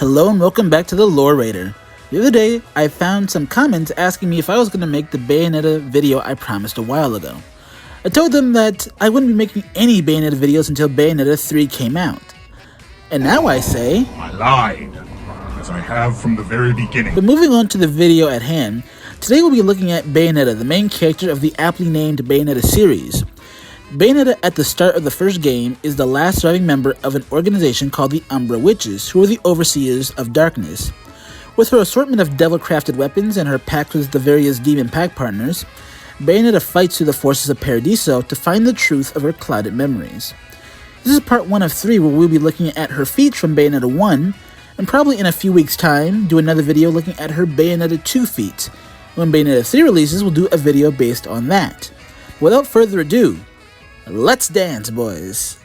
Hello and welcome back to the Lore Raider. The other day, I found some comments asking me if I was going to make the Bayonetta video I promised a while ago. I told them that I wouldn't be making any Bayonetta videos until Bayonetta 3 came out. And now I say... I lied, as I have from the very beginning. But moving on to the video at hand, today we'll be looking at Bayonetta, the main character of the aptly named Bayonetta series. Bayonetta, at the start of the first game, is the last surviving member of an organization called the Umbra Witches, who are the overseers of darkness. With her assortment of devil-crafted weapons and her pact with the various demon pack partners, Bayonetta fights through the forces of Paradiso to find the truth of her clouded memories. This is part 1 of 3, where we'll be looking at her feats from Bayonetta 1, and probably in a few weeks' time, do another video looking at her Bayonetta 2 feats. When Bayonetta 3 releases, we'll do a video based on that. Without further ado, let's dance, boys!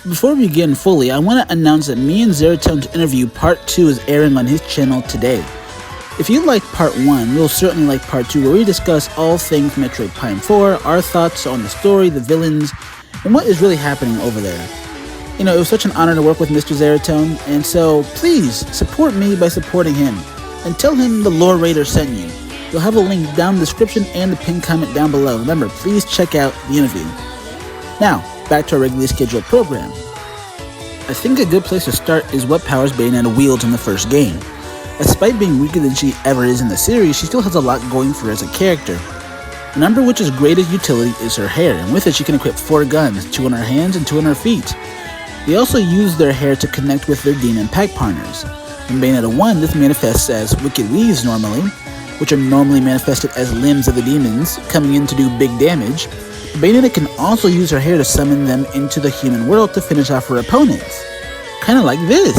Before we begin fully, I want to announce that me and Xeratone's interview part 2 is airing on his channel today. If you liked part 1, you'll certainly like part 2, where we discuss all things Metroid Prime 4, our thoughts on the story, the villains, and what is really happening over there. You know, it was such an honor to work with Mr. Xeratone, and so please support me by supporting him, and tell him the Lore Raider sent you. You'll have a link down in the description and the pinned comment down below. Remember, please check out the interview. Now, back to our regularly scheduled program. I think a good place to start is what powers Bayonetta wields in the first game. Despite being weaker than she ever is in the series, she still has a lot going for her as a character. An Umbra Witch's greatest utility is her hair, and with it she can equip 4 guns, 2 on her hands and 2 on her feet. They also use their hair to connect with their demon pack partners. In Bayonetta 1, this manifests as wicked weaves normally, which are normally manifested as limbs of the demons, coming in to do big damage. Bayonetta can also use her hair to summon them into the human world to finish off her opponents. Kinda like this.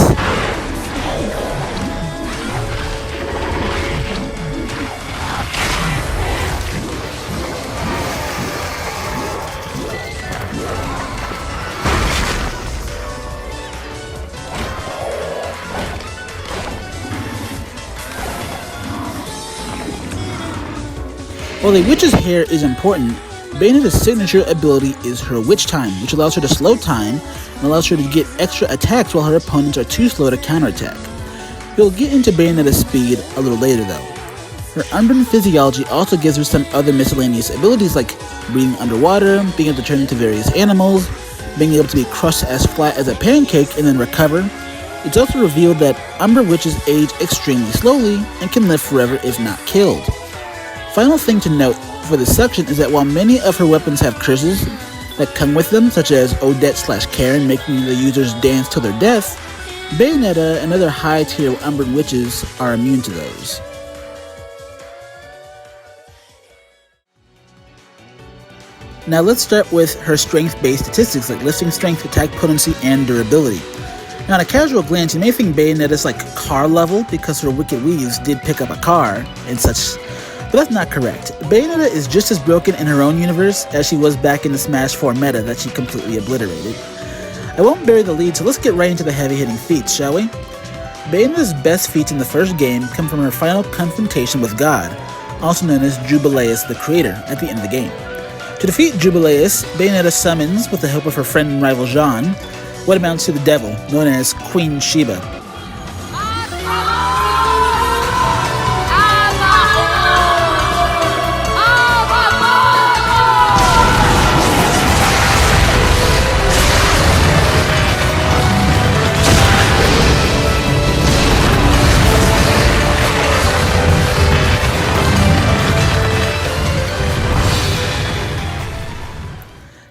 While the witch's hair is important, Bayonetta's signature ability is her Witch Time, which allows her to slow time and allows her to get extra attacks while her opponents are too slow to counterattack. We'll get into Bayonetta's speed a little later though. Her Umbran physiology also gives her some other miscellaneous abilities like breathing underwater, being able to turn into various animals, being able to be crushed as flat as a pancake and then recover. It's also revealed that Umbra Witches age extremely slowly and can live forever if not killed. Final thing to note for this section is that while many of her weapons have curses that come with them, such as Odette/Karen making the users dance till their death, Bayonetta and other high-tier Umbran witches are immune to those. Now let's start with her strength-based statistics like lifting strength, attack potency, and durability. Now at a casual glance, you may think Bayonetta's like car level because her wicked weaves did pick up a car and such. But that's not correct. Bayonetta is just as broken in her own universe as she was back in the Smash 4 meta that she completely obliterated. I won't bury the lead, so let's get right into the heavy-hitting feats, shall we? Bayonetta's best feats in the first game come from her final confrontation with God, also known as Jubileus the Creator, at the end of the game. To defeat Jubileus, Bayonetta summons, with the help of her friend and rival Jean, what amounts to the devil, known as Queen Sheba.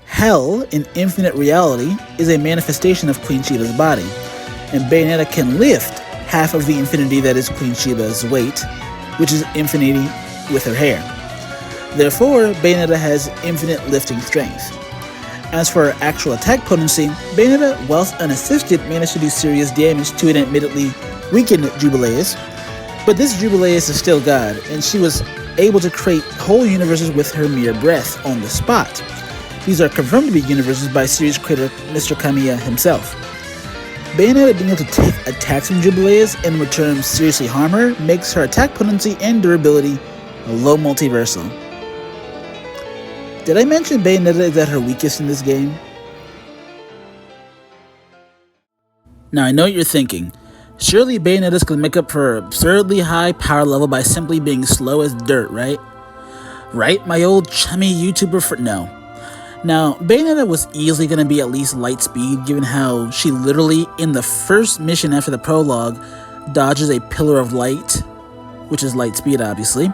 Hell, in Infinite Reality, is a manifestation of Queen Sheba's body, and Bayonetta can lift half of the infinity that is Queen Sheba's weight, which is infinity with her hair. Therefore, Bayonetta has infinite lifting strength. As for her actual attack potency, Bayonetta, whilst unassisted, managed to do serious damage to an admittedly weakened Jubileus, but this Jubileus is still God, and she was able to create whole universes with her mere breath on the spot. These are confirmed to be universes by series creator Mr. Kamiya himself. Bayonetta being able to take attacks from Jubileus and in return seriously harm her makes her attack potency and durability a low multiversal. Did I mention Bayonetta is at her weakest in this game? Now I know what you're thinking. Surely Bayonetta's gonna make up for her absurdly high power level by simply being slow as dirt, right? Right, my old chummy YouTuber No. Now, Bayonetta was easily gonna be at least light speed, given how she literally, in the first mission after the prologue, dodges a pillar of light, which is light speed obviously.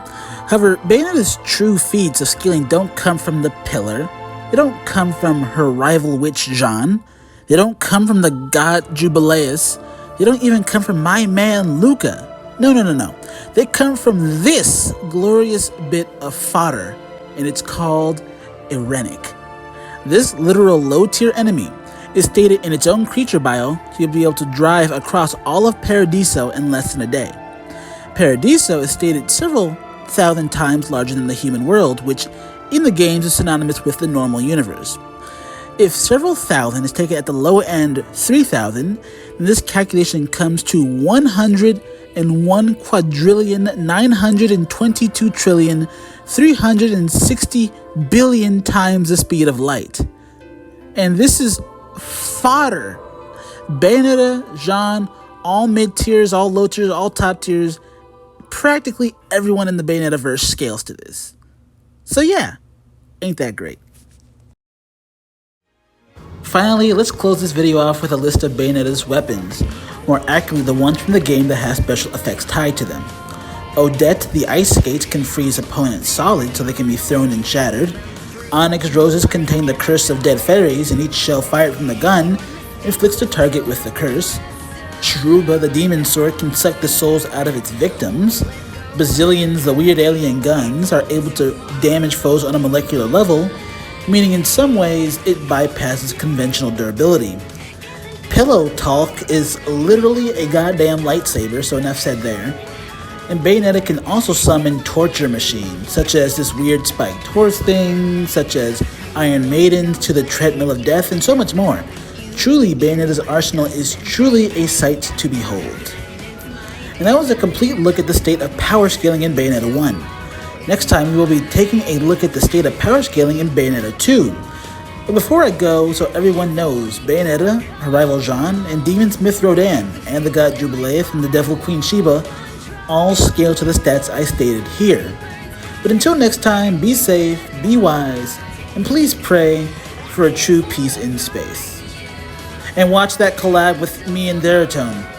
However, Bayonetta's true feats of scaling don't come from the pillar, they don't come from her rival witch Jean, they don't come from the god Jubileus, they don't even come from my man Luca. No. They come from this glorious bit of fodder, and it's called Irenic. This literal low-tier enemy is stated in its own creature bio to be able to drive across all of Paradiso in less than a day. Paradiso is stated several thousand times larger than the human world, which in the games is synonymous with the normal universe. If several thousand is taken at the low end 3,000, then this calculation comes to 101,922,360 times the speed of light. And this is fodder. Bayonetta, Jean, all mid tiers, all low tiers, all top tiers, practically everyone in the Bayonetta verse scales to this. So yeah, ain't that great. Finally, let's close this video off with a list of Bayonetta's weapons, more accurately the ones from the game that have special effects tied to them. Odette, the ice skates, can freeze opponents solid so they can be thrown and shattered. Onyx roses contain the curse of dead fairies, and each shell fired from the gun inflicts the target with the curse. Shruba, the demon sword, can suck the souls out of its victims. Bazillions, the weird alien guns, are able to damage foes on a molecular level, meaning in some ways it bypasses conventional durability. Pillow Talk is literally a goddamn lightsaber, so enough said there. And Bayonetta can also summon torture machines, such as this weird spiked horse thing, such as Iron Maidens to the treadmill of death, and so much more. Truly, Bayonetta's arsenal is truly a sight to behold. And that was a complete look at the state of power scaling in Bayonetta 1. Next time we will be taking a look at the state of power scaling in Bayonetta 2. But before I go, so everyone knows, Bayonetta, her rival Jean, and Demon Smith Rodan, and the god Jubileus and the Devil Queen Sheba all scale to the stats I stated here. But until next time, be safe, be wise, and please pray for a true peace in space. And watch that collab with me and Xeratone.